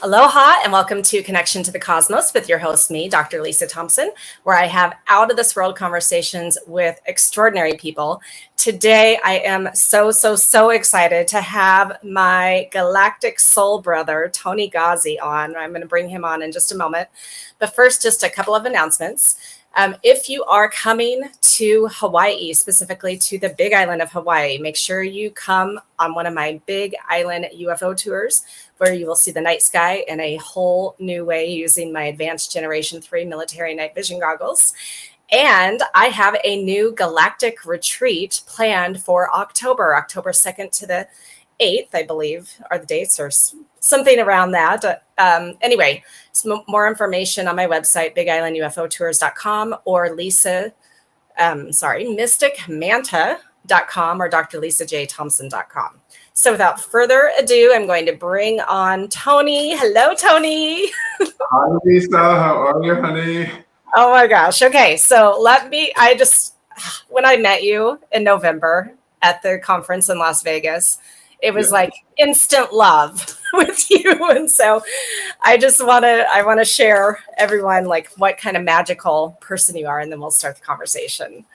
Aloha and welcome to Connection to the Cosmos with your host, me, Dr. Lisa Thompson, where I have out of this world conversations with extraordinary people. Today, I am so excited to have my galactic soul brother, Toni Ghazi, on. I'm going to bring him on in just a moment. But first, just a couple of announcements. If you are coming to Hawaii, specifically to the Big Island of Hawaii, make sure you come on one of my Big Island UFO tours, where you will see the night sky in a whole new way using my advanced Generation 3 military night vision goggles. And I have a new galactic retreat planned for October 2nd to the 8th, I believe, are the dates, or something around that. Anyway, some more information on my website, BigIslandUFOtours.com, or mysticmanta.com or drlisajthompson.com. So without further ado, I'm going to bring on Toni. Hello, Toni. Hi, Lisa. How are you, honey? Oh my gosh. Okay. So when I met you in November at the conference in Las Vegas, it was like instant love with you. And so I want to share everyone like what kind of magical person you are, and then we'll start the conversation.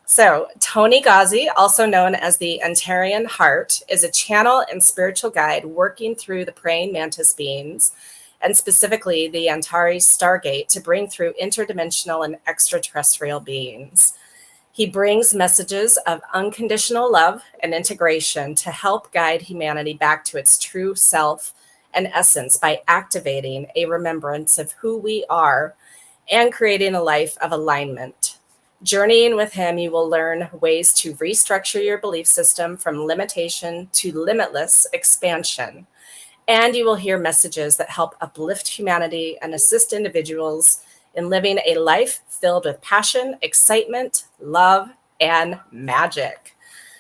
So Toni Ghazi, also known as the Antarean-Heart, is a channel and spiritual guide working through the Praying Mantis Beings, and specifically the Antares-Stargate, to bring through interdimensional and extraterrestrial beings. He brings messages of unconditional love and integration to help guide humanity back to its true self and essence by activating a remembrance of who we are and creating a life of alignment. Journeying with him, you will learn ways to restructure your belief system from limitation to limitless expansion. And you will hear messages that help uplift humanity and assist individuals in living a life filled with passion, excitement, love, and magic.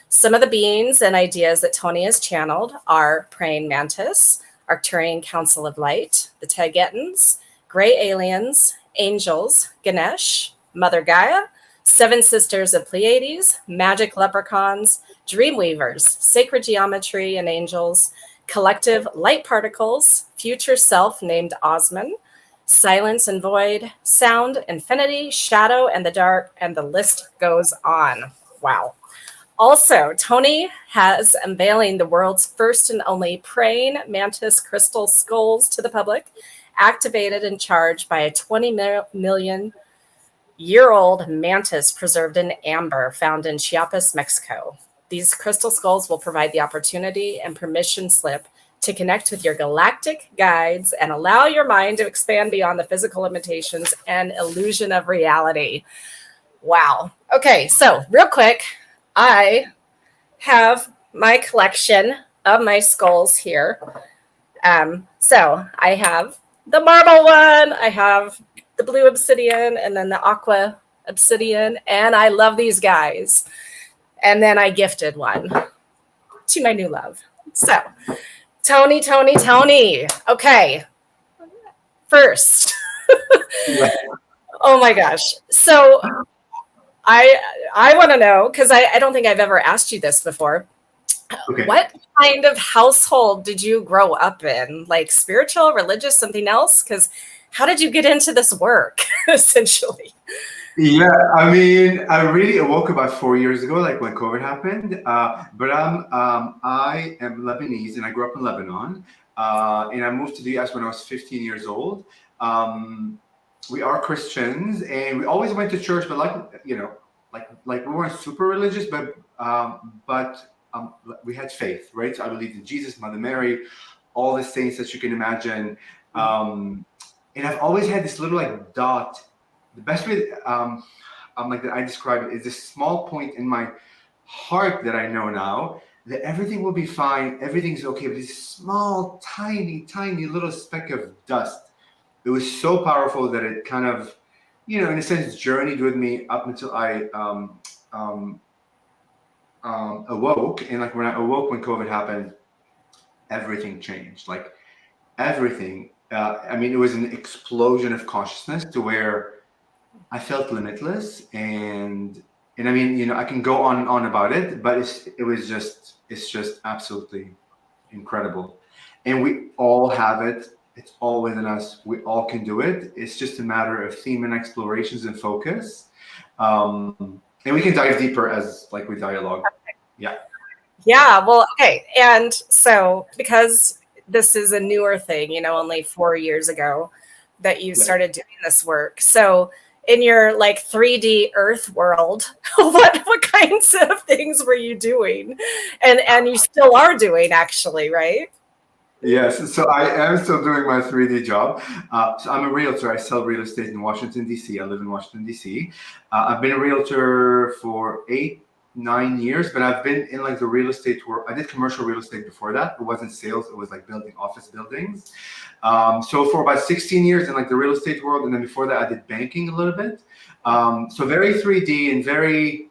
Some of the beings and ideas that Toni has channeled are Praying Mantis, Arcturian Council of Light, the Taygetans, Gray Aliens, Angels, Ganesh, Mother-Gaia, Seven Sisters of Pleiades, Magic Leprechauns, Dreamweavers, Sacred Geometry and Angels, Collective Light Particles, Future Self named Osman, Silence and Void, Sound, Infinity, Shadow and the Dark, and the list goes on. Wow. Also, Toni has unveiling the world's first and only Praying Mantis crystal skulls to the public, activated and charged by a 20 million year old mantis preserved in amber found in Chiapas, Mexico. These crystal skulls will provide the opportunity and permission slip to connect with your galactic guides and allow your mind to expand beyond the physical limitations and illusion of reality. Wow. Okay, so real quick, I have my collection of my skulls here. So I have the marble one, I have the blue obsidian, and then the aqua obsidian, and I love these guys. And then I gifted one to my new love. So, Toni. Okay, first. Oh my gosh. So I want to know, because I don't think I've ever asked you this before. Okay. What kind of household did you grow up in? Like spiritual, religious, something else? Because how did you get into this work, essentially? Yeah, I mean, I really awoke about 4 years ago, like when COVID happened. But I am Lebanese, and I grew up in Lebanon. And I moved to the US when I was 15 years old. We are Christians, and we always went to church, but like we weren't super religious, but we had faith, right? So I believed in Jesus, Mother Mary, all the saints that you can imagine. And I've always had this little like dot. The best way that I describe it is this small point in my heart that I know now that everything will be fine, everything's okay, but this small, tiny little speck of dust. It was so powerful that it kind of, in a sense, journeyed with me up until I awoke. And like when I awoke, when COVID happened, everything changed. Like everything. It was an explosion of consciousness to where I felt limitless, and I can go on and on about it, but it's just absolutely incredible, and we all have it, It's all within us. We all can do it. It's just a matter of theme and explorations and focus. And we can dive deeper as like we dialogue. Yeah. Yeah. Well, okay. And so because this is a newer thing, you know, only 4 years ago that you started doing this work. So in your like 3D Earth world, what kinds of things were you doing? And you still are doing, actually, right? Yes, so I am still doing my 3D job. So I'm a realtor. I sell real estate in Washington, D.C. I live in Washington, D.C. I've been a realtor for 8-9 years, but I've been in like the real estate world. I did commercial real estate before that. It wasn't sales. It was like building office buildings. So for about 16 years in like the real estate world. And then before that, I did banking a little bit. So very 3D and very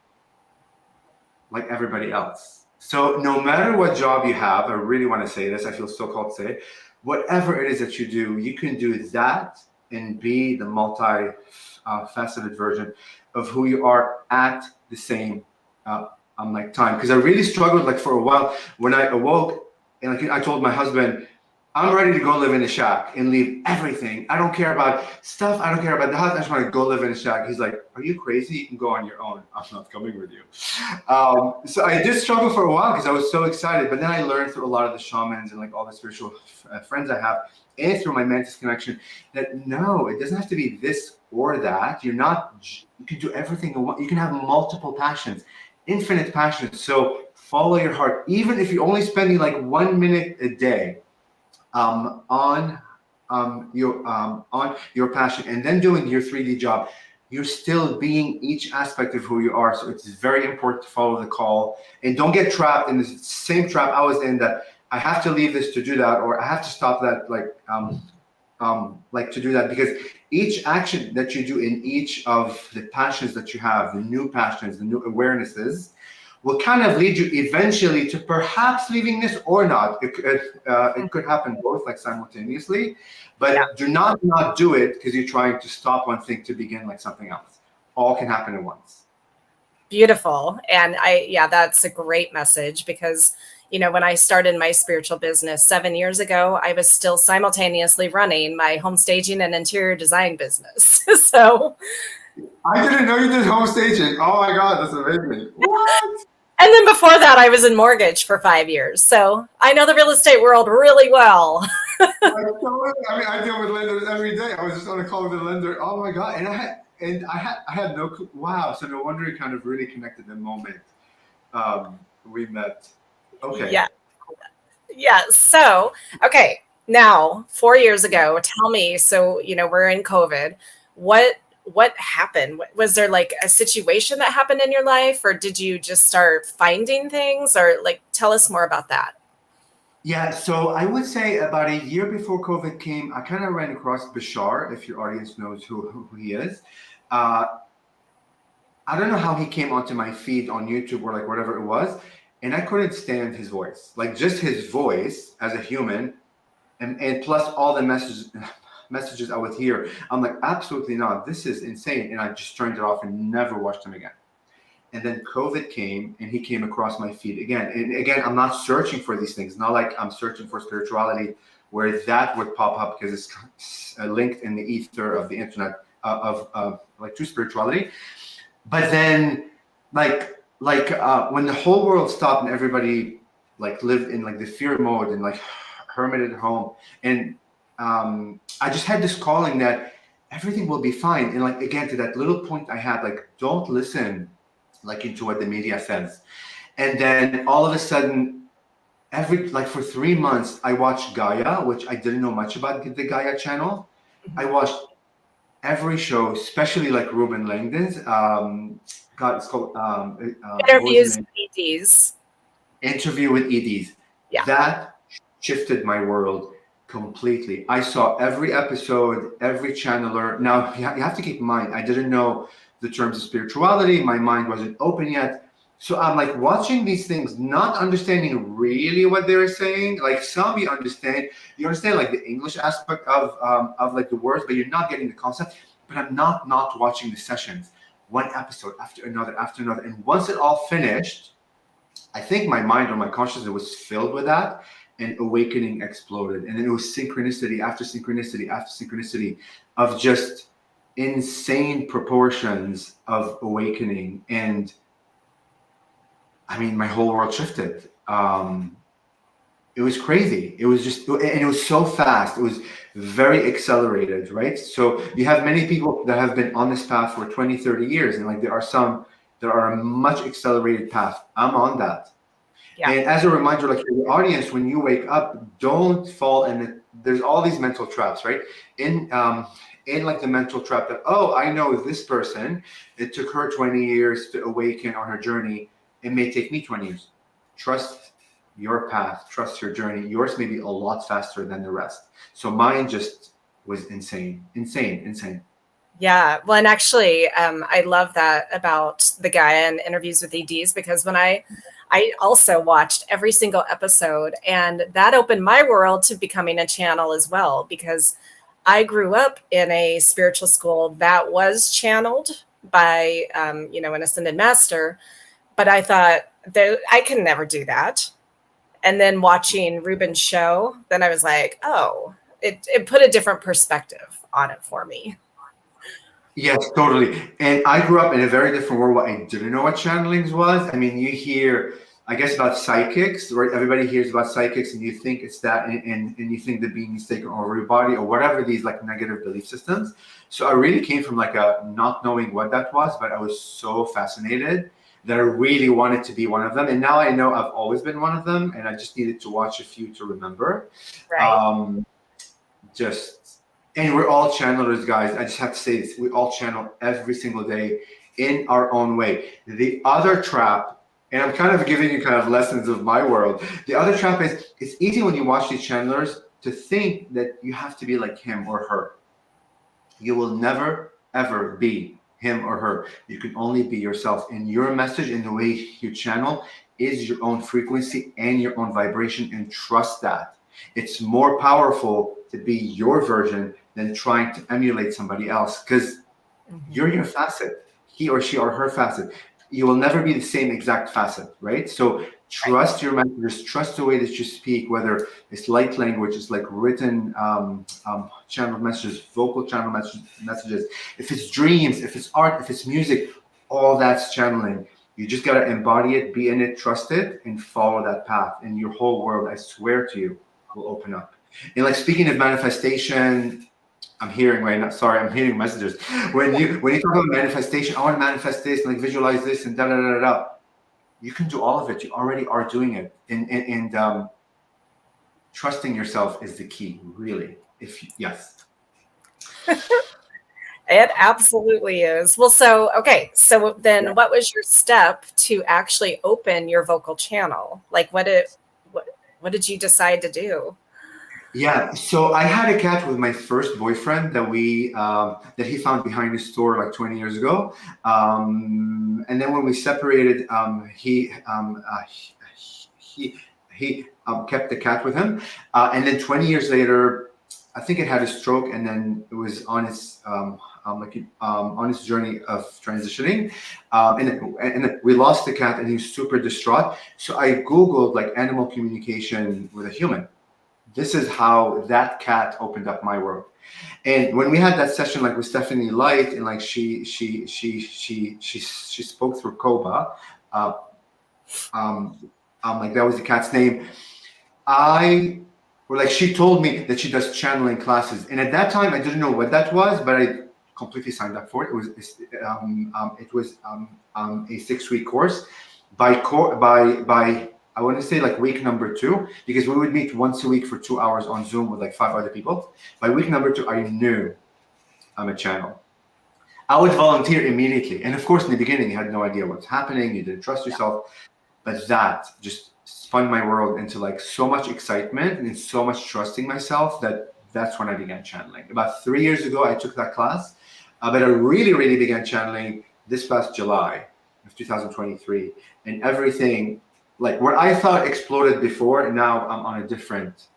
like everybody else. So no matter what job you have, I really want to say this, I feel so called to say it, whatever it is that you do, you can do that and be the multi-faceted version of who you are at the same like time. Because I really struggled like for a while when I awoke and like I told my husband, I'm ready to go live in a shack and leave everything. I don't care about stuff. I don't care about the house. I just want to go live in a shack. He's like, are you crazy? You can go on your own. I'm not coming with you. So I did struggle for a while because I was so excited. But then I learned through a lot of the shamans and like all the spiritual friends I have and through my Mantis connection that no, it doesn't have to be this or that. You can do everything you want. You can have multiple passions, infinite passions. So follow your heart. Even if you're only spending like 1 minute a day on your passion and then doing your 3D job, you're still being each aspect of who you are. So it's very important to follow the call and don't get trapped in the same trap I was in, that I have to leave this to do that, or I have to stop that, like to do that, because each action that you do in each of the passions that you have, the new passions, the new awarenesses, will kind of lead you eventually to perhaps leaving this or not. It could happen both, like simultaneously, but do not do it because you're trying to stop one thing to begin like something else. All can happen at once. Beautiful. And that's a great message because, you know, when I started my spiritual business 7 years ago, I was still simultaneously running my home staging and interior design business. So I didn't know you did home staging. Oh my God, that's amazing. What? And then before that, I was in mortgage for 5 years. So I know the real estate world really well. I mean, I deal with lenders every day. I was just on a call with a lender. Oh my God. And I had no clue. Wow. So no wonder it kind of really connected the moment we met. Okay. Yeah. Yeah. So, okay. Now, 4 years ago, tell me, so, you know, we're in COVID. What happened? Was there like a situation that happened in your life, or did you just start finding things, or like, tell us more about that? Yeah, so I would say about a year before COVID came, I kind of ran across Bashar, if your audience knows who he is. I don't know how he came onto my feed on YouTube or like whatever it was, and I couldn't stand his voice. Like just his voice as a human, and plus all the messages I would hear. I'm like, absolutely not. This is insane. And I just turned it off and never watched him again. And then COVID came and he came across my feed again. And again, I'm not searching for these things. Not like I'm searching for spirituality where that would pop up because it's linked in the ether of the internet of like true spirituality. But then like when the whole world stopped and everybody like lived in like the fear mode and like hermited at home, and I just had this calling that everything will be fine. And like, again, to that little point I had, like, don't listen like into what the media says. And then all of a sudden, for 3 months, I watched Gaia, which I didn't know much about the Gaia channel. I watched every show, especially like Ruben Langdon's. God, it's called Interviews with EDs. Interview with EDs. Yeah. That shifted my world completely. I saw every episode, every channeler. Now, you have to keep in mind, I didn't know the terms of spirituality. My mind wasn't open yet. So I'm like watching these things, not understanding really what they're saying. Like some you understand like the English aspect of like the words, but you're not getting the concept. But I'm not watching the sessions, one episode after another. And once it all finished, I think my mind or my consciousness was filled with that. and awakening exploded. And then it was synchronicity after synchronicity after synchronicity of just insane proportions of awakening. And I mean, my whole world shifted. It was crazy. It was just, and it was so fast. It was very accelerated, right? So you have many people that have been on this path for 20, 30 years. And like, there are some that are a much accelerated path. I'm on that. Yeah. And as a reminder, like, for the audience, when you wake up, don't fall in it. There's all these mental traps, right? In like the mental trap that, oh, I know this person, it took her 20 years to awaken on her journey. It may take me 20 years. Trust your path, trust your journey. Yours may be a lot faster than the rest. So mine just was insane. Yeah. Well, and actually, I love that about the Gaia and interviews with EDs, because when I also watched every single episode, and that opened my world to becoming a channel as well, because I grew up in a spiritual school that was channeled by, an ascended master, but I thought that I can never do that. And then watching Ruben's show, then I was like, oh, it put a different perspective on it for me. Yes, totally. And I grew up in a very different world where I didn't know what channelings was. I mean, you hear, I guess, about psychics, right? Everybody hears about psychics and you think it's that, and you think the being is taking over your body or whatever, these like negative belief systems. So I really came from like a not knowing what that was, but I was so fascinated that I really wanted to be one of them. And now I know I've always been one of them, and I just needed to watch a few to remember. Right. And we're all channelers, guys. I just have to say this. We all channel every single day in our own way. The other trap, and I'm kind of giving you kind of lessons of my world. The other trap is, it's easy when you watch these channelers to think that you have to be like him or her. You will never, ever be him or her. You can only be yourself. And your message and the way you channel is your own frequency and your own vibration, and trust that. It's more powerful to be your version than trying to emulate somebody else, because you're your facet, he or she or her facet. You will never be the same exact facet, right? So trust your messages, trust the way that you speak, whether it's light language, it's like written channel messages, vocal channel messages, if it's dreams, if it's art, if it's music, all that's channeling. You just got to embody it, be in it, trust it, and follow that path. And your whole world, I swear to you, will open up. And like, speaking of manifestation, I'm hearing messages. When you talk about manifestation, I want to manifest this, like visualize this, and da da da da. You can do all of it. You already are doing it, and trusting yourself is the key, really. Yes. It absolutely is. Well, so then what was your step to actually open your vocal channel? Like, what did you decide to do? Yeah, so I had a cat with my first boyfriend that he found behind his store like 20 years ago, and then when we separated, he kept the cat with him, and then 20 years later, I think it had a stroke, and then it was on its on its journey of transitioning, and then we lost the cat, and he was super distraught. So I Googled like animal communication with a human. This is how that cat opened up my world. And when we had that session, like with Stephanie Light, and like she spoke through Koba, like that was the cat's name. She told me that she does channeling classes, and at that time I didn't know what that was, but I completely signed up for it. It was a 6-week course by I want to say like week number 2, because we would meet once a week for 2 hours on Zoom with like 5 other people. By week number 2, I knew I'm a channel. I would volunteer immediately. And of course, in the beginning, you had no idea what's happening. You didn't trust yourself. But that just spun my world into like so much excitement and so much trusting myself that's when I began channeling. About 3 years ago, I took that class. But I really, really began channeling this past July of 2023. And everything, like what I thought exploded before, and now I'm on a different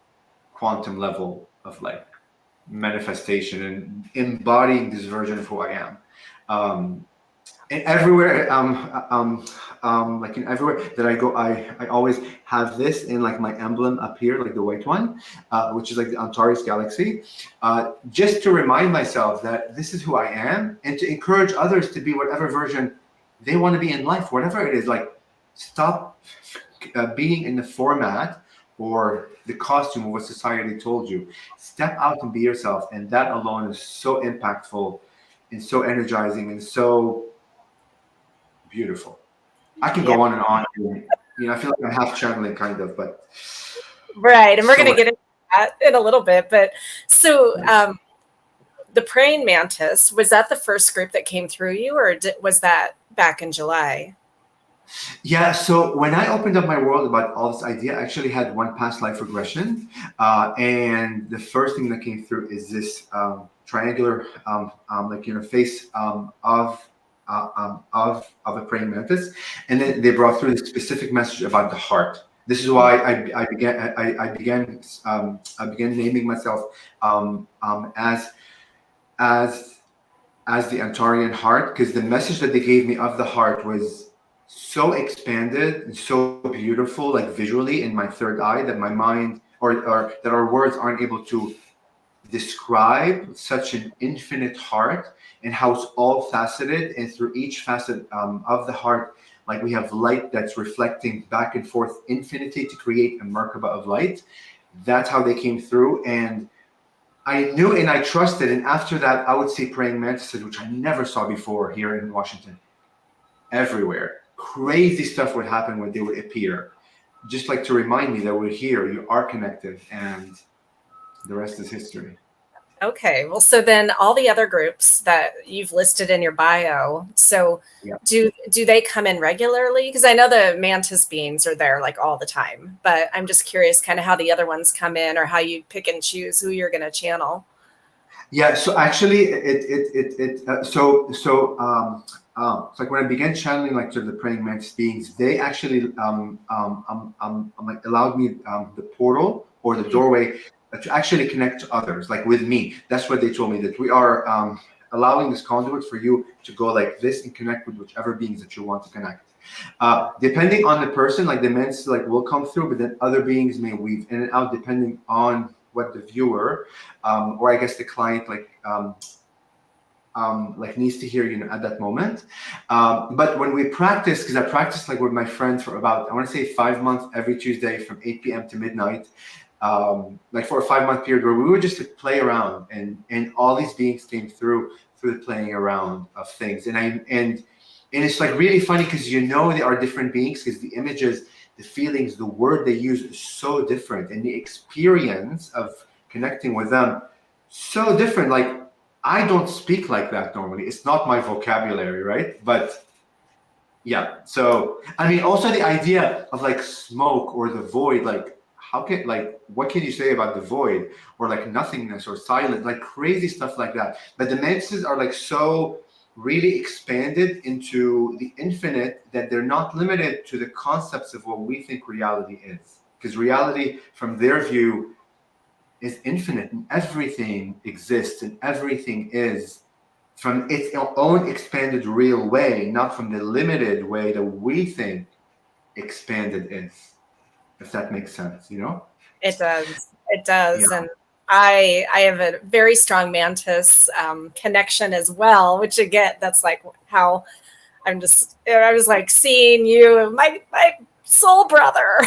quantum level of like manifestation and embodying this version of who I am. And everywhere, like in everywhere that I go, I always have this in like my emblem up here, like the white one, which is like the Antares galaxy, just to remind myself that this is who I am, and to encourage others to be whatever version they want to be in life, whatever it is. Like, stop being in the format or the costume of what society told you. Step out and be yourself, and that alone is so impactful and so energizing and so beautiful. I can Yeah. go on and on. I feel like I'm half channeling, kind of, but Right. And we're going so to get into that in a little bit. But so the Praying Mantis, was that the first group that came through you, or was that back in July? yeah. So when I opened up my world about all this idea, I actually had one past life regression, and the first thing that came through is this triangular, face of a praying mantis, and then they brought through this specific message about the heart. This is why I began naming myself as as the Antarean-Heart, because the message that they gave me of the heart was so expanded and so beautiful, like visually in my third eye, that my mind or that our words aren't able to describe such an infinite heart, and how it's all faceted, and through each facet of the heart, like we have light that's reflecting back and forth infinity to create a Merkaba of light. That's how they came through, and I knew and I trusted. And after that, I would see praying mantises, which I never saw before here in Washington. Everywhere, crazy stuff would happen when they would appear, just like to remind me that we're here, you are connected, and the rest is history. Okay. Well, so then all the other groups that you've listed in your bio, so Yeah. do they come in regularly? Because I know the Mantis beings are there like all the time, but I'm just curious kind of how the other ones come in, or how you pick and choose who you're going to channel. Yeah, so actually, it's like when I began channeling like to the praying mantis beings, they actually like allowed me the portal or the doorway to actually connect to others, like with me. That's what they told me, that we are allowing this conduit for you to go like this and connect with whichever beings that you want to connect. Depending on the person, like the mantis like will come through, but then other beings may weave in and out depending on what the viewer or I guess the client like needs to hear, at that moment. But when we practice, because I practiced like with my friend for about, I want to say 5 months, every Tuesday from 8 p.m. to midnight, like for a 5 month period where we would just like, play around, and all these beings came through the playing around of things. And it's like really funny, because they are different beings, because the images, the feelings, the word they use is so different, and the experience of connecting with them so different. Like, I don't speak like that normally. It's not my vocabulary, right? But yeah. So I mean, also the idea of like smoke or the void, like what can you say about the void, or like nothingness or silence, like crazy stuff like that. But the mantises are like so really expanded into the infinite that they're not limited to the concepts of what we think reality is, because reality from their view is infinite, and everything exists and everything is from its own expanded real way, not from the limited way that we think expanded is. If that makes sense, It does. It does. Yeah. And I have a very strong Mantis connection as well, which again, that's like how I was like seeing you, my soul brother.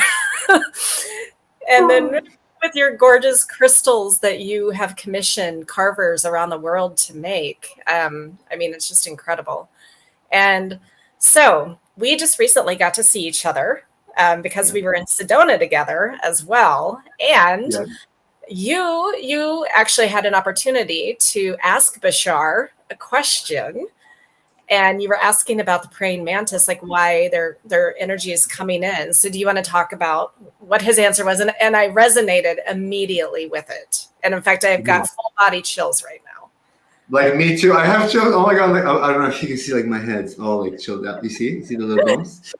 And then with your gorgeous crystals that you have commissioned carvers around the world to make. I mean, it's just incredible. And so we just recently got to see each other because we were in Sedona together as well. And Yeah. you actually had an opportunity to ask Bashar a question, and you were asking about the praying mantis, like why their energy is coming in. So do you want to talk about what his answer was? And I resonated immediately with it. And in fact, I've got full body chills right now. Like me too. I have chills. Oh my god! Like I don't know if you can see like my head's all like chilled out. You see the little bumps.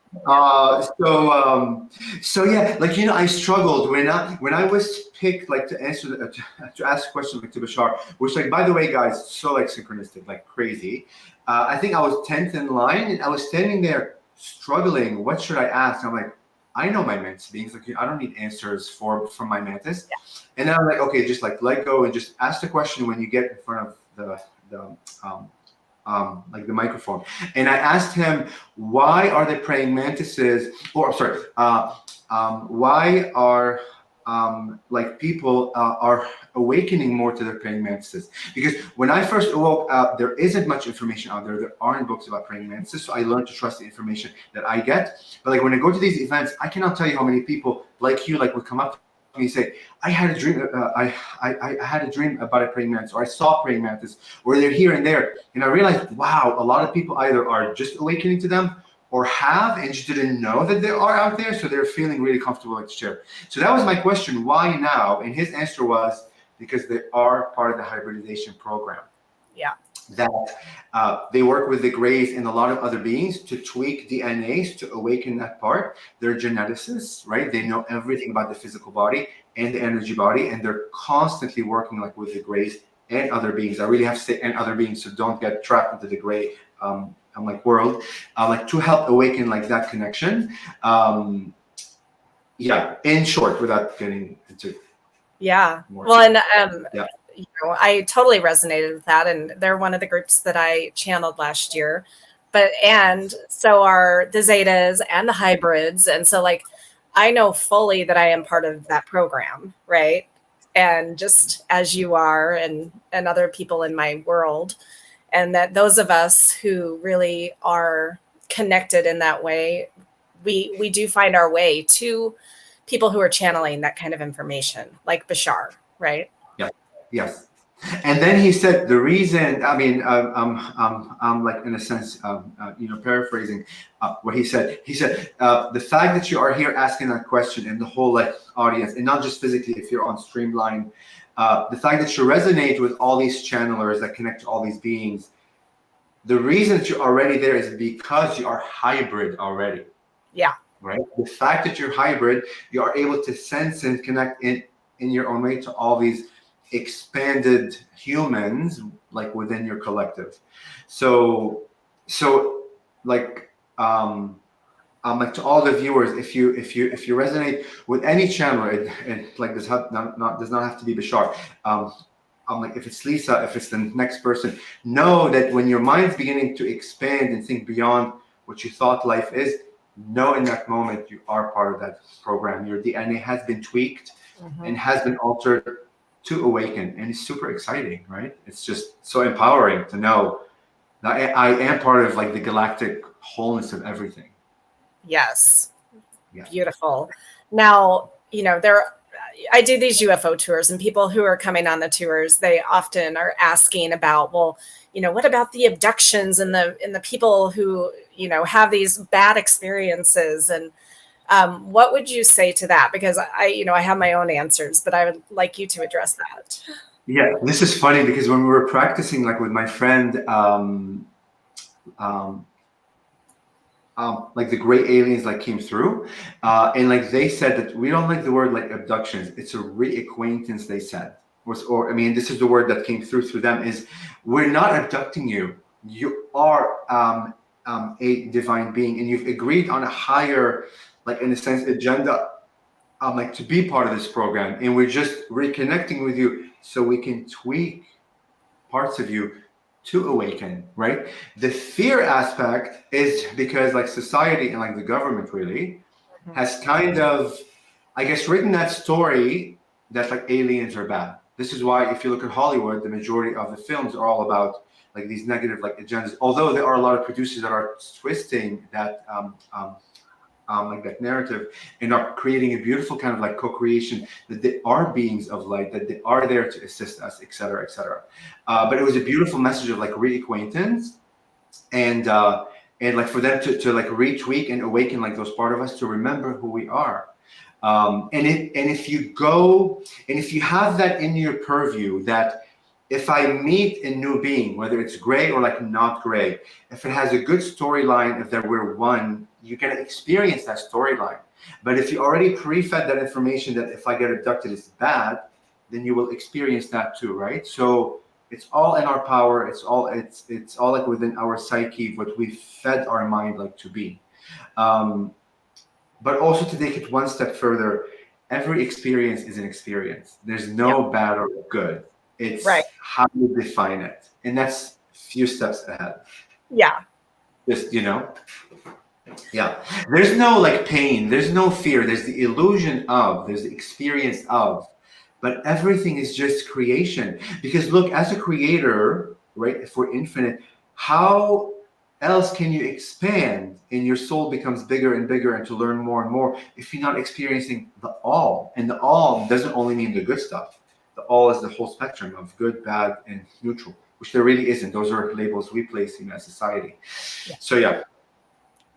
So yeah, like I struggled when I was picked like to answer to ask questions like to Bashar, which like by the way, guys, so like synchronistic, like crazy. I think I was 10th in line, and I was standing there struggling. What should I ask? I'm like, I know my mantis beings. Like I don't need answers from my mantis. And then I'm like, okay, just like let go and just ask the question when you get in front of the like the microphone. And I asked him, why are the praying mantises, or sorry, why are like people are awakening more to their praying mantises? Because when I first awoke, there isn't much information out there. There aren't books about praying mantises, so I learned to trust the information that I get. But like when I go to these events, I cannot tell you how many people like you like would come up to me and say, I had a dream. I had a dream about a praying mantis, or I saw praying mantis, or they're here and there. And I realized, wow, a lot of people either are just awakening to them, or have and just didn't know that they are out there, so they're feeling really comfortable like to share. So that was my question, why now? And his answer was, because they are part of the hybridization program. Yeah. That they work with the Greys and a lot of other beings to tweak DNAs to awaken that part. They're geneticists, right? They know everything about the physical body and the energy body, and they're constantly working like with the Greys and other beings. I really have to say and other beings, so don't get trapped into the Grey like world, like to help awaken like that connection. Yeah, in short, without getting into more. Well, and I totally resonated with that, and they're one of the groups that I channeled last year. And so are the Zetas and the hybrids, and so like I know fully that I am part of that program, right? And just as you are, and other people in my world. And that those of us who really are connected in that way, we do find our way to people who are channeling that kind of information, like Bashar, right? Yeah. Yes. And then he said the reason. I mean, I'm like in a sense, paraphrasing what he said. He said the fact that you are here asking that question, and the whole like audience, and not just physically, if you're on Streamline. The fact that you resonate with all these channelers that connect to all these beings, the reason that you're already there is because you are hybrid already. Yeah. Right. The fact that you're hybrid, you are able to sense and connect in your own way to all these expanded humans, like within your collective. So like like to all the viewers, if you resonate with any channel, it like does not have to be Bashar. Like if it's Lisa, if it's the next person, know that when your mind's beginning to expand and think beyond what you thought life is, know in that moment you are part of that program. Your DNA has been tweaked and has been altered to awaken, and it's super exciting, right? It's just so empowering to know that I am part of like the galactic wholeness of everything. Yes. Yeah. Beautiful. Now, I do these UFO tours, and people who are coming on the tours, they often are asking about, well, what about the abductions and the people who, have these bad experiences? And what would you say to that? Because I have my own answers, but I would like you to address that. Yeah, this is funny because when we were practicing, like with my friend, like the gray aliens like came through, and like they said that we don't like the word like abductions. It's a reacquaintance. They said, or I mean, this is the word that came through them, is we're not abducting you. You are a divine being, and you've agreed on a higher, like in a sense, agenda, like to be part of this program, and we're just reconnecting with you so we can tweak parts of you to awaken, right? The fear aspect is because like society and like the government really has kind of, I guess, written that story that like aliens are bad. This is why if you look at Hollywood, the majority of the films are all about like these negative like agendas, although there are a lot of producers that are twisting that like that narrative and are creating a beautiful kind of like co-creation that they are beings of light, that they are there to assist us, etc., etc. But it was a beautiful message of like reacquaintance and like for them to like retweak and awaken like those part of us to remember who we are. And if you go and if you have that in your purview, that if I meet a new being, whether it's gray or like not gray, if it has a good storyline, if there were one, you can experience that storyline. But if you already pre-fed that information that if I get abducted it's bad, then you will experience that too, right? So it's all in our power. It's all like within our psyche, what we fed our mind like to be. But also to take it one step further, every experience is an experience. There's no bad or good. It's how you define it. And that's a few steps ahead. Yeah. Just, yeah. There's no like pain. There's no fear. There's the illusion of, there's the experience of, but everything is just creation. Because look, as a creator, right, if we're infinite, how else can you expand and your soul becomes bigger and bigger and to learn more and more if you're not experiencing the all? And the all doesn't only mean the good stuff. The all is the whole spectrum of good, bad, and neutral, which there really isn't. Those are labels we place in as society. Yeah. So yeah.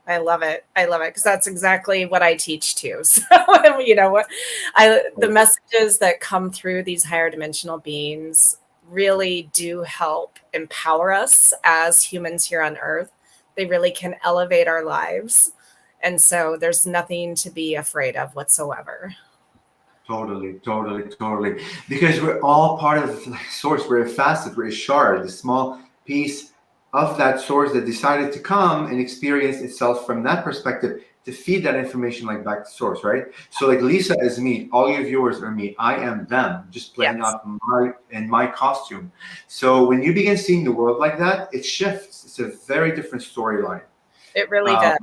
I love it. I love it because that's exactly what I teach too. So, the messages that come through these higher dimensional beings really do help empower us as humans here on Earth. They really can elevate our lives. And so there's nothing to be afraid of whatsoever. Totally. Because we're all part of the source. We're a facet, we're a shard, a small piece of that source that decided to come and experience itself from that perspective to feed that information like back to source, right? So like Lisa is me, all your viewers are me, I am them, just playing out my costume. So when you begin seeing the world like that, it shifts. It's a very different storyline. It really does.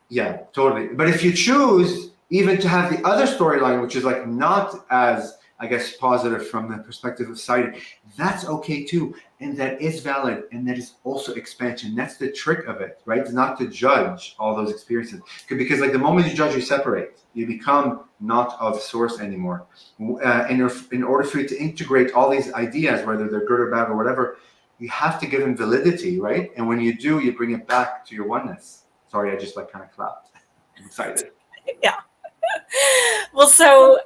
Yeah, totally. But if you choose even to have the other storyline, which is like not as, I guess, positive from the perspective of society, that's okay too. And that is valid. And that is also expansion. That's the trick of it, right? It's not to judge all those experiences. Because like the moment you judge, you separate. You become not of source anymore. In order for you to integrate all these ideas, whether they're good or bad or whatever, you have to give them validity, right? And when you do, you bring it back to your oneness. Sorry, I just like kind of clapped. I'm excited. Yeah. Well, so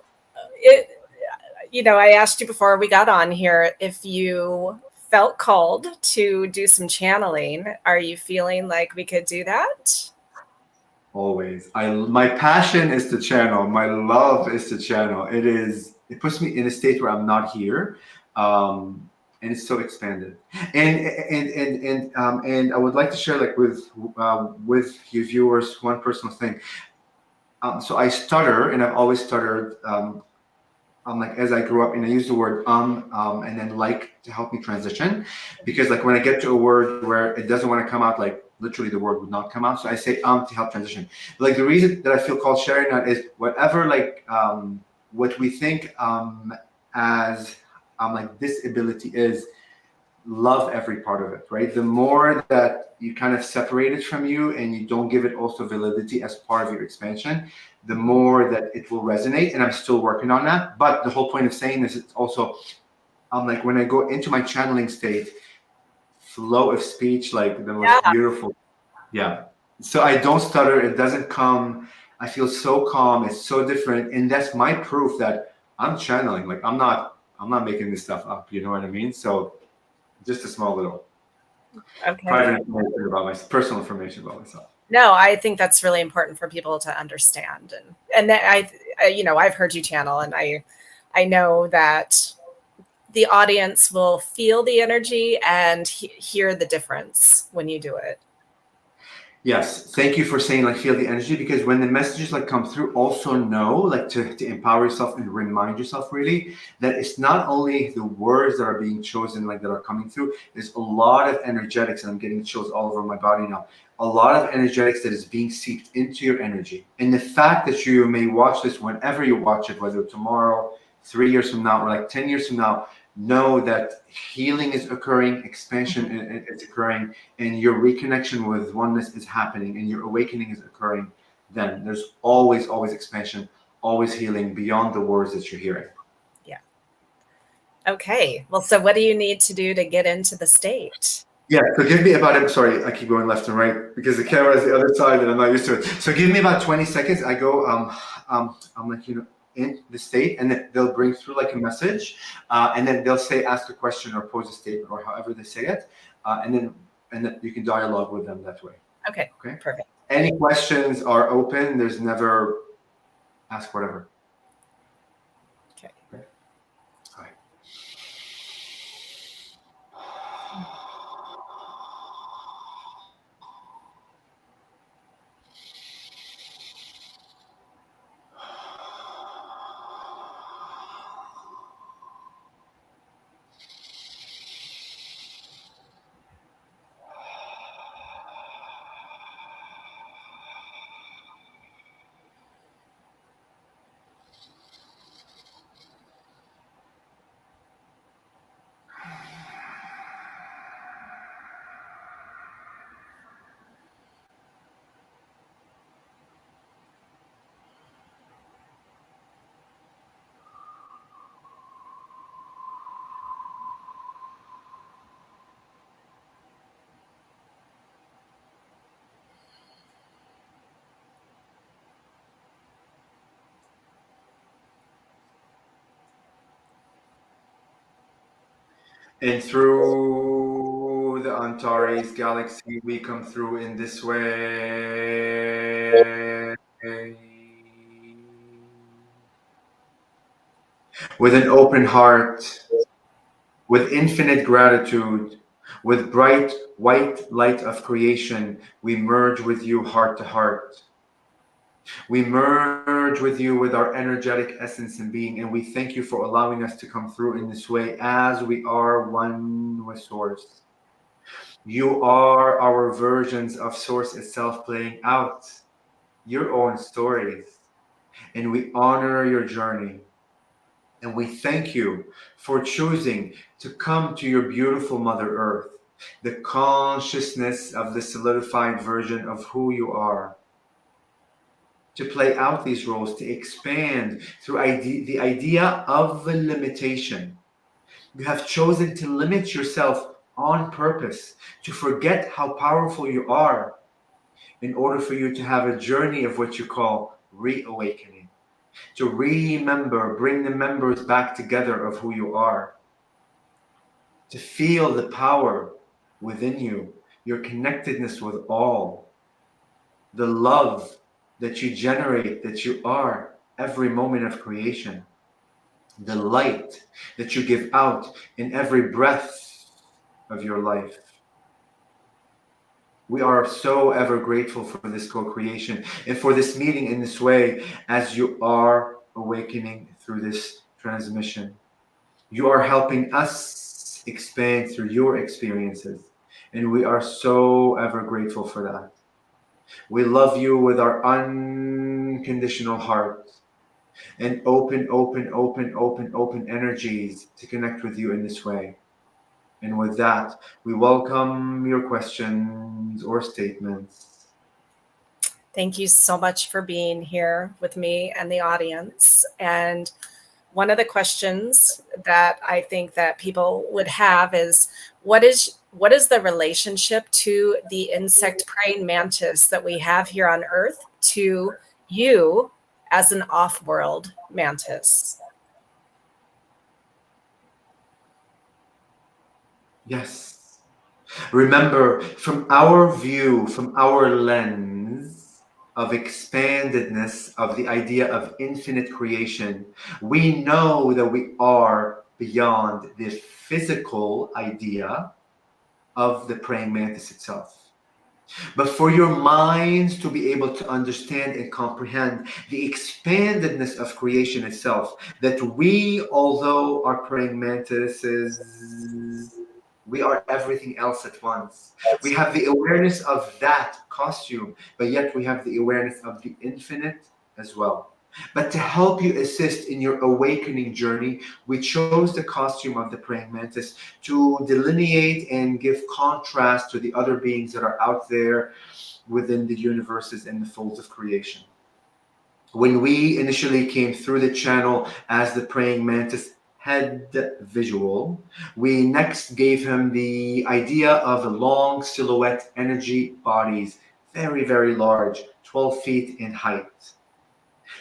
I asked you before we got on here if you felt called to do some channeling. Are you feeling like we could do that? Always. My passion is to channel. My love is to channel. It puts me in a state where I'm not here. And it's so expanded. And I would like to share like with your viewers one personal thing. So I stutter, and I've always stuttered. Like as I grew up, and I use the word and then like to help me transition, because like when I get to a word where it doesn't want to come out, like literally the word would not come out, so I say to help transition. Like the reason that I feel called sharing that is whatever like what we think as like this ability is, love every part of it, right? The more that you kind of separate it from you and you don't give it also validity as part of your expansion, the more that it will resonate. And I'm still working on that. But the whole point of saying this, it's also like when I go into my channeling state, flow of speech, like the most beautiful. Yeah. So I don't stutter. It doesn't come. I feel so calm. It's so different. And that's my proof that I'm channeling. Like I'm not making this stuff up. You know what I mean? So just a small little private information about myself, personal information about myself. No, I think that's really important for people to understand. And that I've heard you channel, and I know that the audience will feel the energy and hear the difference when you do it. Yes, thank you for saying like feel the energy, because when the messages like come through, also know like to empower yourself and remind yourself really that it's not only the words that are being chosen like that are coming through. There's a lot of energetics, and I'm getting chills all over my body now. A lot of energetics that is being seeped into your energy, and the fact that you may watch this whenever you watch it, whether tomorrow, 3 years from now, or like 10 years from now, know that healing is occurring, expansion is occurring, and your reconnection with oneness is happening, and your awakening is occurring. Then there's always expansion, always healing beyond the words that you're hearing. Yeah. Okay. Well, so what do you need to do to get into the state? Yeah, so give me about, sorry, I keep going left and right because the camera is the other side and I'm not used to it. So give me about 20 seconds. I go, I'm like, in the state, and then they'll bring through like a message, and then they'll say, ask a question or pose a statement or however they say it, and then you can dialogue with them that way. Okay. Perfect. Any questions are open. There's never ask whatever. Okay. All right. And through the Antares galaxy, we come through in this way. With an open heart, with infinite gratitude, with bright white light of creation, we merge with you heart to heart. We merge with you with our energetic essence and being, and we thank you for allowing us to come through in this way as we are one with Source. You are our versions of Source itself playing out your own stories, and we honor your journey. And we thank you for choosing to come to your beautiful Mother Earth, the consciousness of the solidified version of who you are, to play out these roles, to expand through the idea of the limitation. You have chosen to limit yourself on purpose, to forget how powerful you are, in order for you to have a journey of what you call reawakening, to remember, bring the members back together of who you are, to feel the power within you, your connectedness with all, the love that you generate, that you are every moment of creation, the light that you give out in every breath of your life. We are so ever grateful for this co-creation and for this meeting in this way as you are awakening through this transmission. You are helping us expand through your experiences, and we are so ever grateful for that. We love you with our unconditional heart and open energies to connect with you in this way. And with that, we welcome your questions or statements. Thank you so much for being here with me and the audience. And one of the questions that I think that people would have is, what is the relationship to the insect praying mantis that we have here on Earth to you as an off-world mantis? Yes. Remember, from our view, from our lens of expandedness, of the idea of infinite creation, we know that we are beyond the physical idea of the praying mantis itself. But for your minds to be able to understand and comprehend the expandedness of creation itself, that we, although are praying mantises, we are everything else at once. We have the awareness of that costume, but yet we have the awareness of the infinite as well. But to help you assist in your awakening journey, we chose the costume of the praying mantis to delineate and give contrast to the other beings that are out there within the universes and the folds of creation. When we initially came through the channel as the praying mantis head visual, we next gave him the idea of a long silhouette energy bodies, very, very large, 12 feet in height.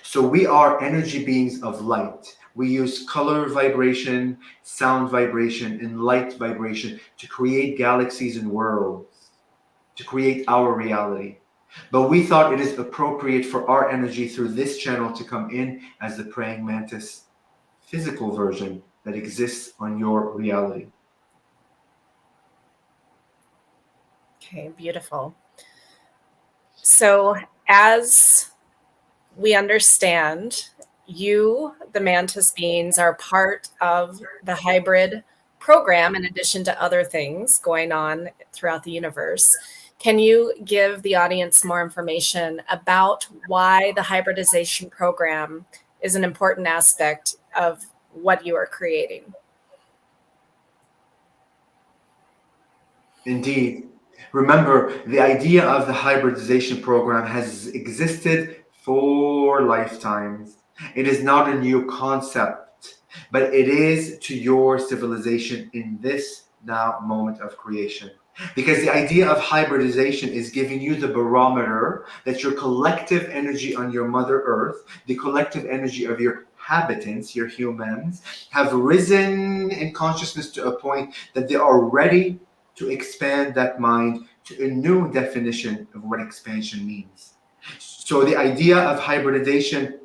So we are energy beings of light. We use color vibration, sound vibration, and light vibration to create galaxies and worlds, to create our reality. But we thought it is appropriate for our energy through this channel to come in as the praying mantis physical version that exists on your reality. Okay, beautiful. So as we understand, you, the mantis beings, are part of the hybrid program in addition to other things going on throughout the universe. Can you give the audience more information about why the hybridization program is an important aspect of what you are creating? Indeed. Remember, the idea of the hybridization program has existed for lifetimes. It is not a new concept, but it is to your civilization in this now moment of creation. Because the idea of hybridization is giving you the barometer that your collective energy on your Mother Earth, the collective energy of your habitants, your humans, have risen in consciousness to a point that they are ready to expand that mind to a new definition of what expansion means. So the idea of hybridization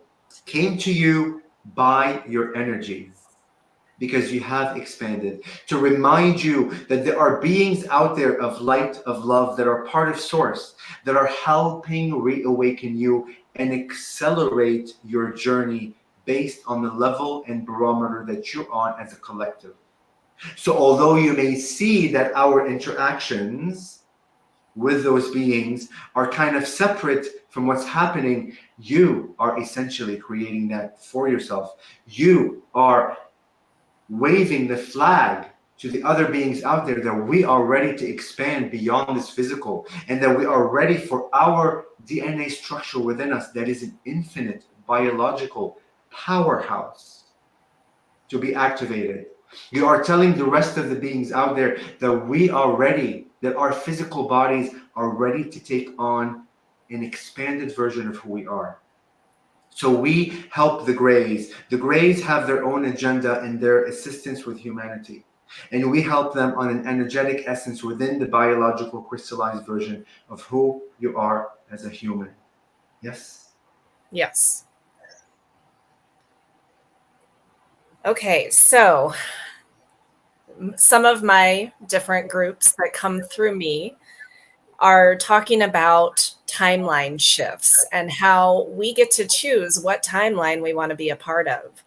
came to you by your energies because you have expanded, to remind you that there are beings out there of light, of love, that are part of Source, that are helping reawaken you and accelerate your journey based on the level and barometer that you're on as a collective. So although you may see that our interactions with those beings are kind of separate from what's happening, you are essentially creating that for yourself. You are waving the flag to the other beings out there that we are ready to expand beyond this physical, and that we are ready for our DNA structure within us that is an infinite biological powerhouse to be activated. You are telling the rest of the beings out there that we are ready, that our physical bodies are ready to take on an expanded version of who we are. So we help the Greys. The Greys have their own agenda and their assistance with humanity. And we help them on an energetic essence within the biological crystallized version of who you are as a human. Yes? Yes. Okay, so some of my different groups that come through me are talking about timeline shifts and how we get to choose what timeline we want to be a part of.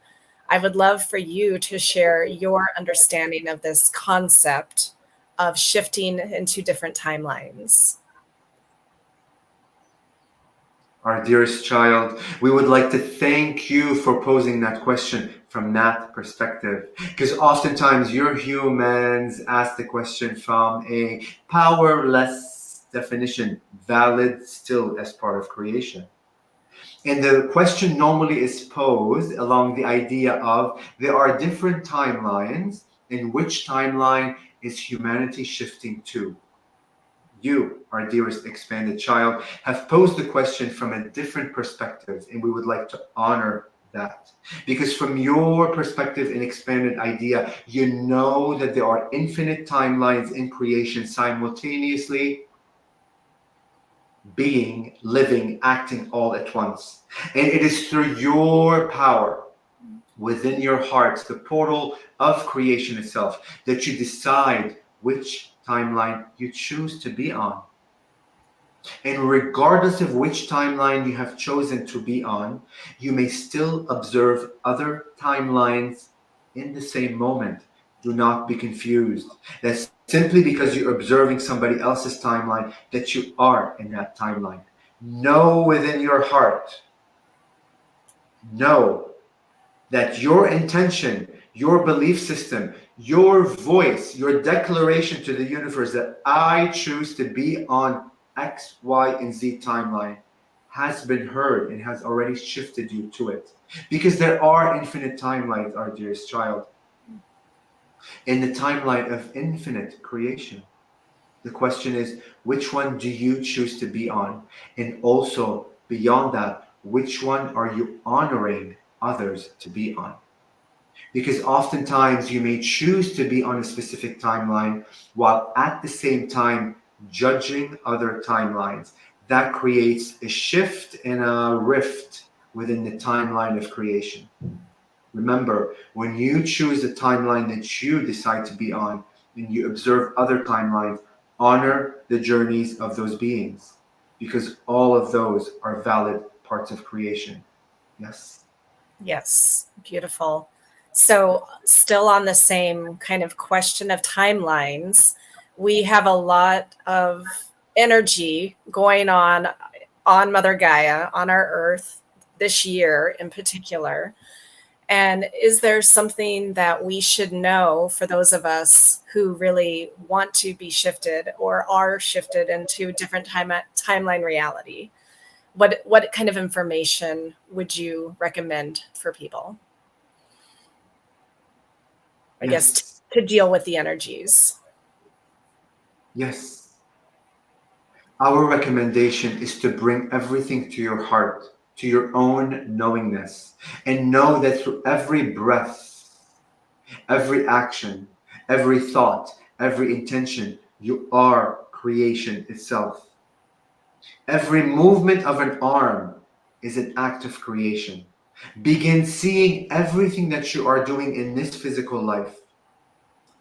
I would love for you to share your understanding of this concept of shifting into different timelines. Our dearest child, we would like to thank you for posing that question from that perspective. Because oftentimes your humans ask the question from a powerless definition, valid still as part of creation. And the question normally is posed along the idea of there are different timelines, and which timeline is humanity shifting to? You, our dearest expanded child, have posed the question from a different perspective, and we would like to honor that. Because from your perspective and expanded idea, you know that there are infinite timelines in creation simultaneously being, living, acting all at once. And it is through your power within your hearts, the portal of creation itself, that you decide which timeline you choose to be on. And regardless of which timeline you have chosen to be on, you may still observe other timelines in the same moment. Do not be confused. That's simply because you're observing somebody else's timeline that you are in that timeline. Know within your heart, know that your intention, your belief system, your voice, your declaration to the universe that I choose to be on X, Y, and Z timeline has been heard and has already shifted you to it. Because there are infinite timelines, our dearest child. In the timeline of infinite creation, the question is, which one do you choose to be on? And also, beyond that, which one are you honoring others to be on? Because oftentimes you may choose to be on a specific timeline while at the same time judging other timelines. That creates a shift and a rift within the timeline of creation. Remember, when you choose the timeline that you decide to be on and you observe other timelines, honor the journeys of those beings, because all of those are valid parts of creation. Yes? Yes, beautiful. So, still on the same kind of question of timelines, we have a lot of energy going on Mother-Gaia, on our Earth this year in particular. And is there something that we should know for those of us who really want to be shifted or are shifted into a different timeline reality? What kind of information would you recommend for people? I guess to deal with the energies. Yes. Our recommendation is to bring everything to your heart, to your own knowingness, and know that through every breath, every action, every thought, every intention, you are creation itself. Every movement of an arm is an act of creation. Begin seeing everything that you are doing in this physical life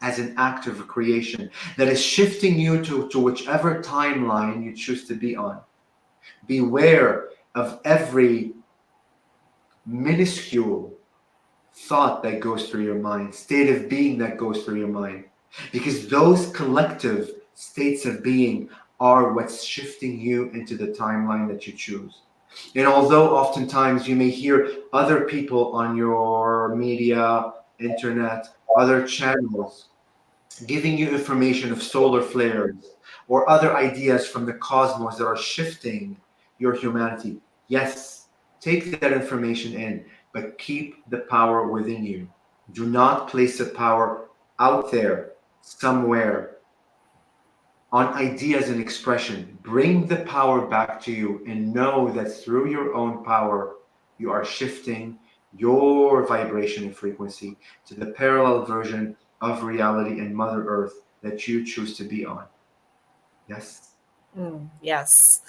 as an act of creation that is shifting you to whichever timeline you choose to be on. Beware of every minuscule thought that goes through your mind, state of being that goes through your mind, because those collective states of being are what's shifting you into the timeline that you choose. And although oftentimes you may hear other people on your media, internet, other channels giving you information of solar flares or other ideas from the cosmos that are shifting your humanity. Yes, take that information in, but keep the power within you. Do not place the power out there somewhere on ideas and expression. Bring the power back to you and know that through your own power, you are shifting your vibration and frequency to the parallel version of reality and Mother Earth that you choose to be on. Yes? Yes.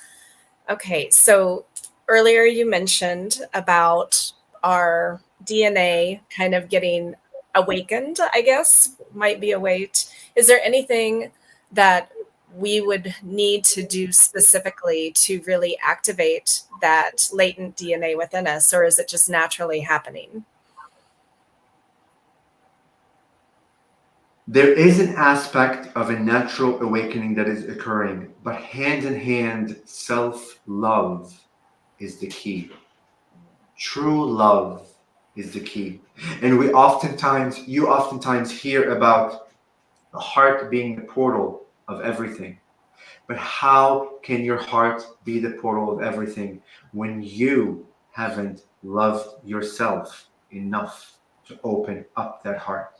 Okay, so earlier you mentioned about our DNA kind of getting awakened, I guess, might be a way. Is there anything that we would need to do specifically to really activate that latent DNA within us, or is it just naturally happening? There is an aspect of a natural awakening that is occurring, but hand in hand, self-love is the key. True love is the key. And you oftentimes hear about the heart being the portal of everything. But how can your heart be the portal of everything when you haven't loved yourself enough to open up that heart?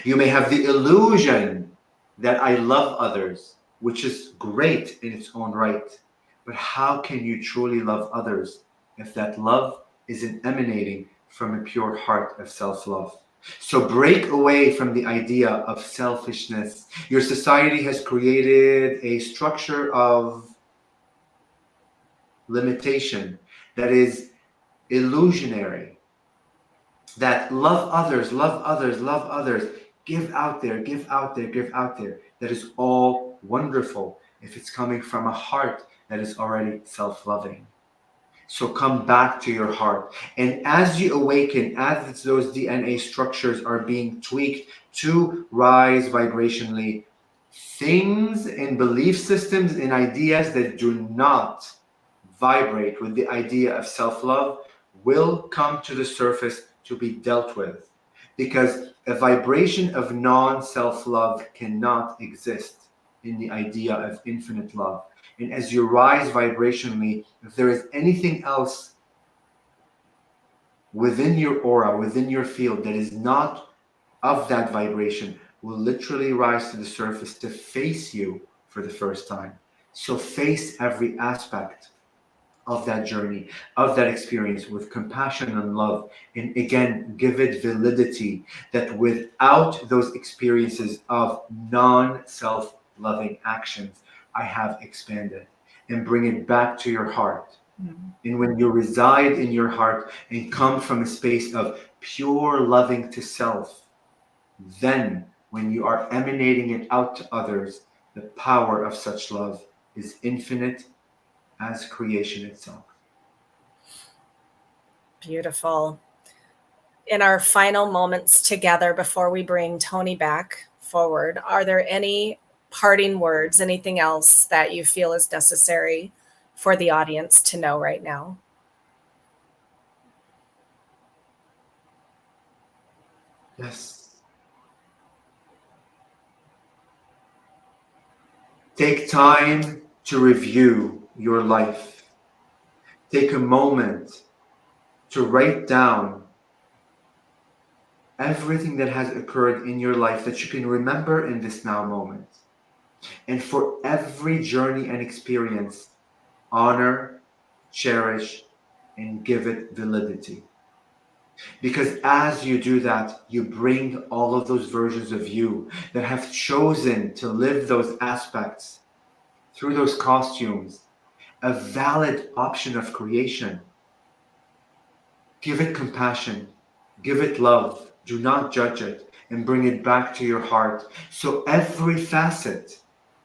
You may have the illusion that I love others, which is great in its own right. But how can you truly love others if that love isn't emanating from a pure heart of self-love? So break away from the idea of selfishness. Your society has created a structure of limitation that is illusionary. That love others, love others, love others, give out there, give out there, give out there. That is all wonderful if it's coming from a heart that is already self-loving. So come back to your heart. And as you awaken, as those DNA structures are being tweaked to rise vibrationally, things and belief systems and ideas that do not vibrate with the idea of self-love will come to the surface to be dealt with. Because a vibration of non-self-love cannot exist in the idea of infinite love. And as you rise vibrationally, if there is anything else within your aura, within your field that is not of that vibration, will literally rise to the surface to face you for the first time. So face every aspect of that journey, of that experience with compassion and love. And again, give it validity that without those experiences of non-self-loving actions, I have expanded, and bring it back to your heart. And when you reside in your heart and come from a space of pure loving to self, then when you are emanating it out to others, the power of such love is infinite as creation itself. Beautiful. In our final moments together before we bring Toni back forward, are there any parting words, anything else that you feel is necessary for the audience to know right now? Yes. Take time to review your life. Take a moment to write down everything that has occurred in your life that you can remember in this now moment. And for every journey and experience, honor, cherish, and give it validity. Because as you do that, you bring all of those versions of you that have chosen to live those aspects through those costumes, a valid option of creation. Give it compassion, give it love, do not judge it, and bring it back to your heart. So every facet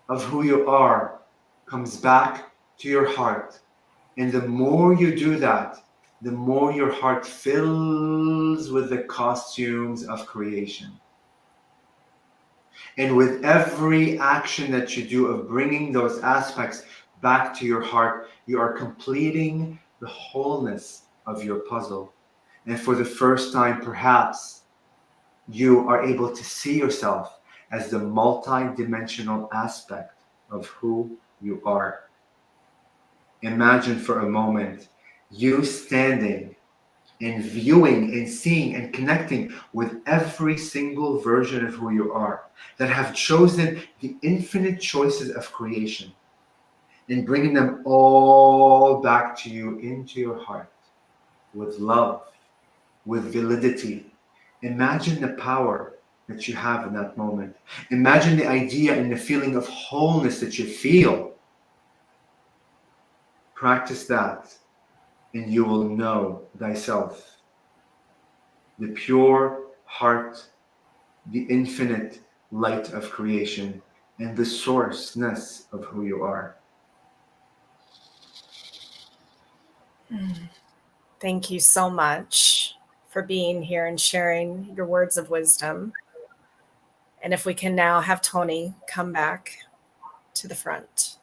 of who you are comes back to your heart. And the more you do that, the more your heart fills with the costumes of creation. And with every action that you do of bringing those aspects back to your heart, you are completing the wholeness of your puzzle. And for the first time, perhaps, you are able to see yourself as the multi-dimensional aspect of who you are. Imagine for a moment you standing and viewing and seeing and connecting with every single version of who you are that have chosen the infinite choices of creation, and bringing them all back to you into your heart with love, with validity. Imagine the power that you have in that moment. Imagine the idea and the feeling of wholeness that you feel. Practice that, and you will know thyself. The pure heart, the infinite light of creation, and the sourceness of who you are. Thank you so much for being here and sharing your words of wisdom. And if we can now have Toni come back to the front.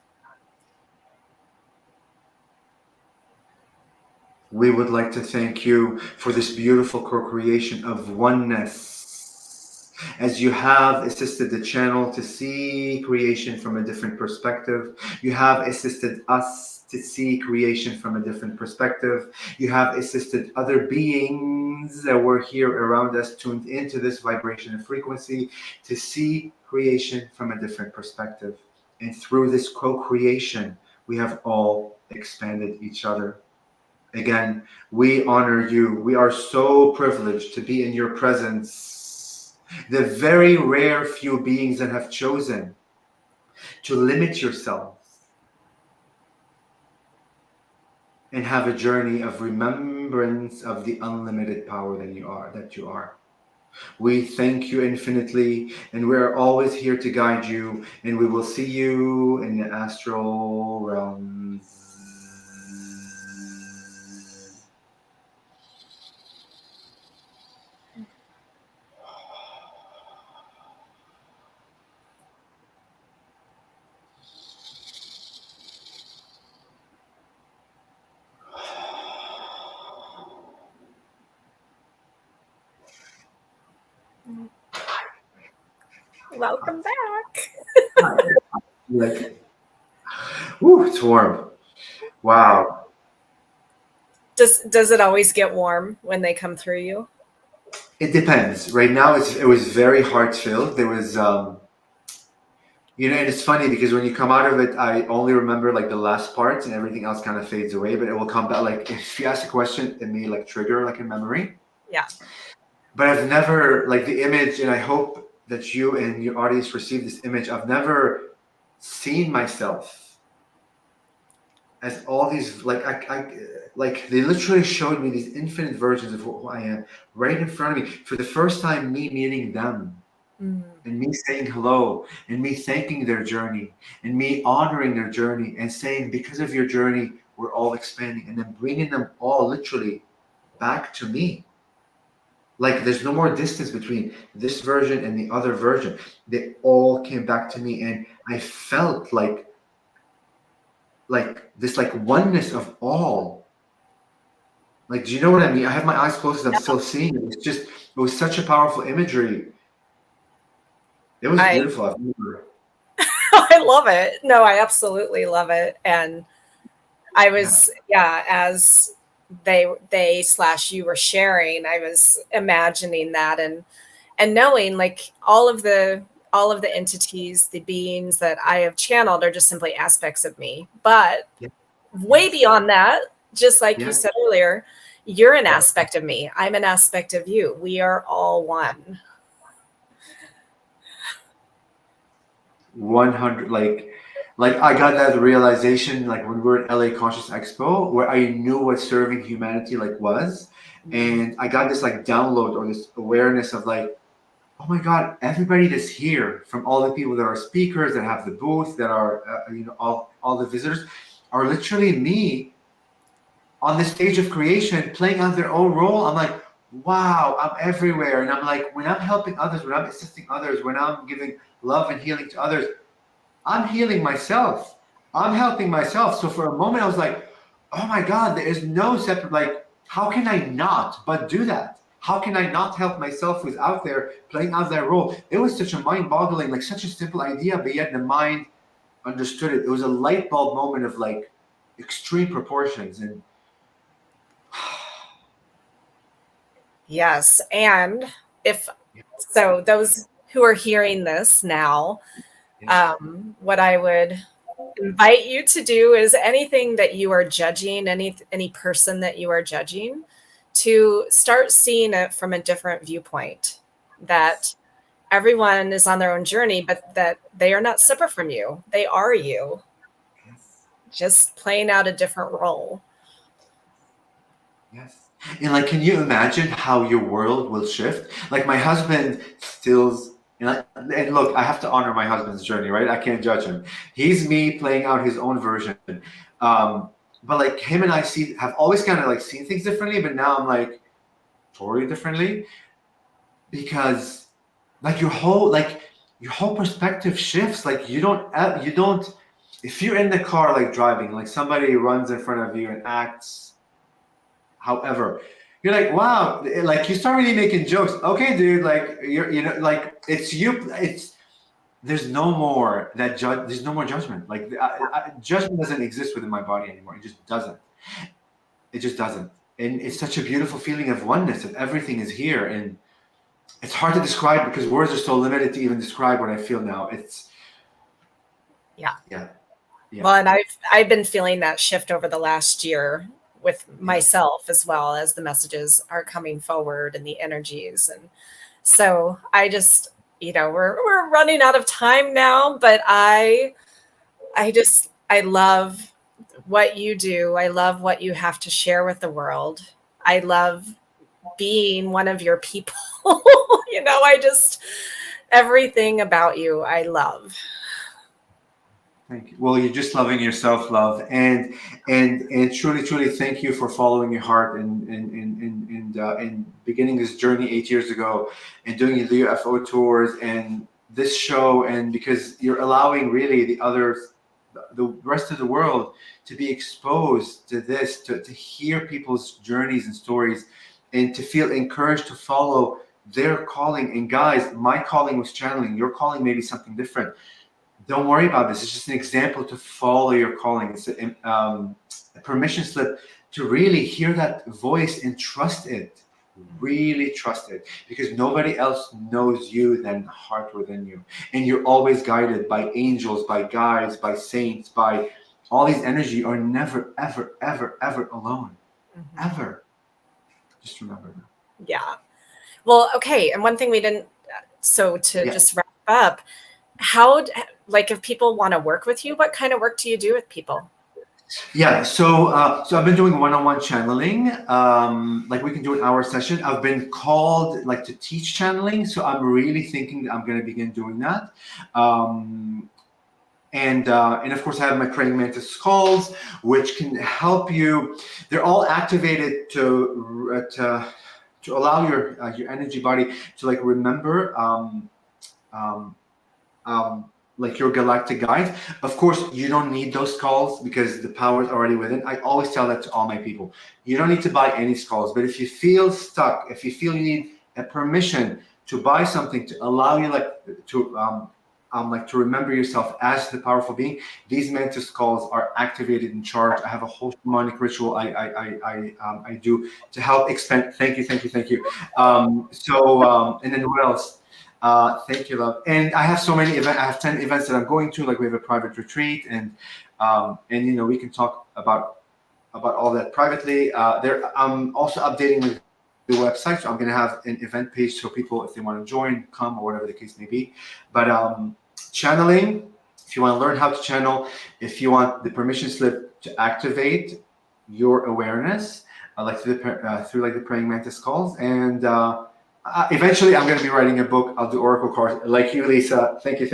We would like to thank you for this beautiful co-creation of oneness, as you have assisted the channel to see creation from a different perspective. You have assisted us to see creation from a different perspective. You have assisted other beings that were here around us, tuned into this vibration and frequency, to see creation from a different perspective. And through this co-creation, we have all expanded each other. Again, we honor you. We are so privileged to be in your presence. The very rare few beings that have chosen to limit yourselves and have a journey of remembrance of the unlimited power that you are. We thank you infinitely, and we are always here to guide you, and we will see you in the astral realms. Welcome back. Like, whew, it's warm. Wow. Does it always get warm when they come through you? It depends. Right now, it was very heart filled. There was You know, and it's funny because when you come out of it, I only remember like the last parts, and everything else kind of fades away. But it will come back. Like if you ask a question, it may like trigger like a memory. Yeah. But I've never like the image, and I hope that you and your audience receive this image. I've never seen myself as all these like they literally showed me these infinite versions of who I am right in front of me for the first time. Me meeting them. And me saying hello, and me thanking their journey, and me honoring their journey, and saying, because of your journey, we're all expanding, and then bringing them all literally back to me. Like there's no more distance between this version and the other version. They all came back to me, and I felt like this like oneness of all. Like, do you know what I mean? I have my eyes closed, I'm still seeing it. It was such a powerful imagery. It was beautiful. I love it. No, I absolutely love it. And I was, as they/you were sharing, I was imagining that and knowing like all of the entities, the beings that I have channeled are just simply aspects of me. But way beyond that, just like you said earlier, you're an aspect of me. I'm an aspect of you. We are all one. 100, like I got that realization like when we were at LA Conscious Expo, where I knew what serving humanity like was, and I got this like download or this awareness of like, oh my God, everybody that's here, from all the people that are speakers, that have the booth, that are all the visitors, are literally me on the stage of creation playing out their own role. I'm like, wow, I'm everywhere. And I'm like, when I'm helping others, when I'm assisting others, when I'm giving love and healing to others, I'm healing myself. I'm helping myself. So for a moment, I was like, oh my God, there is no separate, like, how can I not but do that? How can I not help myself who's out there playing out that role? It was such a mind-boggling, like such a simple idea, but yet the mind understood it. It was a light bulb moment of like extreme proportions. And yes. And if so, those who are hearing this now, what I would invite you to do is anything that you are judging, any person that you are judging, to start seeing it from a different viewpoint, that everyone is on their own journey, but that they are not separate from you. They are you, just playing out a different role. Yes. And like, can you imagine how your world will shift? Like my husband still, and look, I have to honor my husband's journey, right? I can't judge him. He's me playing out his own version. But like him and I have always kind of like seen things differently, but now I'm like totally differently, because like your whole perspective shifts. Like you don't, if you're in the car, like driving, like somebody runs in front of you and acts however, you're like, wow, like you start really making jokes. Okay, dude, like like it's you. There's no more there's no more judgment. Like judgment doesn't exist within my body anymore. It just doesn't. It just doesn't. And it's such a beautiful feeling of oneness, that everything is here. And it's hard to describe because words are so limited to even describe what I feel now. It's yeah. Well, and I've been feeling that shift over the last year with myself, as well as the messages are coming forward and the energies. And so I just, we're running out of time now, but I love what you do. I love what you have to share with the world. I love being one of your people. Everything about you, I love. Thank you. Well, you're just loving yourself, love, and truly thank you for following your heart and beginning this journey 8 years ago, and doing the UFO tours and this show, and because you're allowing really the rest of the world to be exposed to this, to hear people's journeys and stories, and to feel encouraged to follow their calling. And guys, my calling was channeling. Your calling may be something different. Don't worry about this. It's just an example to follow your calling. It's a permission slip to really hear that voice and trust it. Really trust it, because nobody else knows you than the heart within you. And you're always guided by angels, by guides, by saints, by all these energy. Are never, ever, ever, ever alone. Ever. Just remember that. Yeah. Well, okay. And one thing we didn't, so to just wrap up, how, like, if people want to work with you, what kind of work do you do with people? Yeah, so I've been doing one-on-one channeling. Like we can do an hour session. I've been called like to teach channeling, so I'm really thinking that I'm going to begin doing that. And of course, I have my Praying Mantis calls, which can help you. They're all activated to allow your energy body to like remember. Like your galactic guides. Of course, you don't need those calls because the power is already within. I always tell that to all my people. You don't need to buy any calls, but if you feel stuck, if you feel you need a permission to buy something to allow you to remember yourself as the powerful being, these Mantis calls are activated and charged. I have a whole shamanic ritual I do to help expand. Thank you. And then what else? Thank you, love. And I have so many events. I have 10 events that I'm going to. Like we have a private retreat, and we can talk about all that privately. I'm also updating the website, so I'm going to have an event page so people, if they want to join, come, or whatever the case may be. But channeling, if you want to learn how to channel, if you want the permission slip to activate your awareness, through the Praying Mantis calls, and eventually, I'm going to be writing a book. I'll do oracle cards like you, Lisa. Thank you.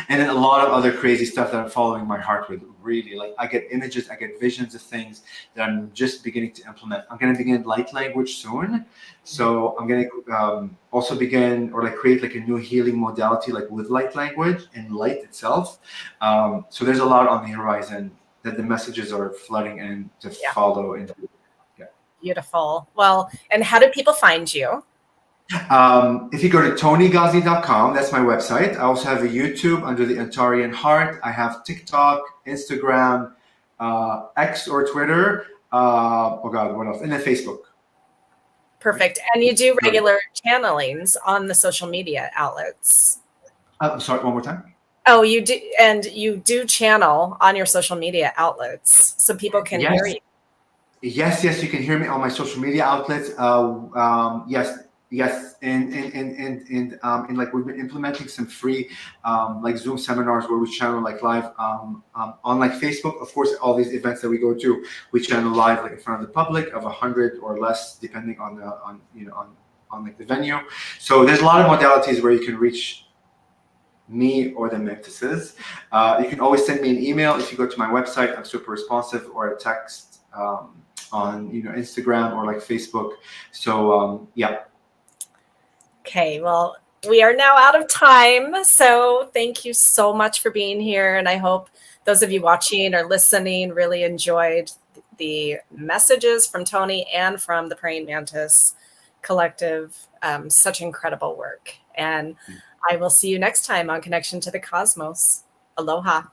And then a lot of other crazy stuff that I'm following my heart with. Really, like I get images, I get visions of things that I'm just beginning to implement. I'm going to begin light language soon. So I'm going to also begin or like create like a new healing modality, like with light language and light itself. So there's a lot on the horizon that the messages are flooding in to follow into. Yeah. Beautiful. Well, and how do people find you? If you go to ToniGhazi.com, that's my website. I also have a YouTube under the Antarean-Heart. I have TikTok, Instagram, X or Twitter. Oh God, what else? And then Facebook. Perfect. And you do regular channelings on the social media outlets. I'm sorry, one more time. Oh, you do, and you do channel on your social media outlets so people can hear you. Yes, you can hear me on my social media outlets. Yes, and like we've been implementing some free like Zoom seminars where we channel like live on like Facebook. Of course, all these events that we go to, we channel live like in front of the public of 100 or less, depending on like the venue. So there's a lot of modalities where you can reach me or the Mantises. You can always send me an email if you go to my website. I'm super responsive, or a text on Instagram or like Facebook. So yeah. Okay, well, we are now out of time. So thank you so much for being here. And I hope those of you watching or listening really enjoyed the messages from Toni and from the Praying Mantis Collective. Such incredible work. And I will see you next time on Connection to the Cosmos. Aloha.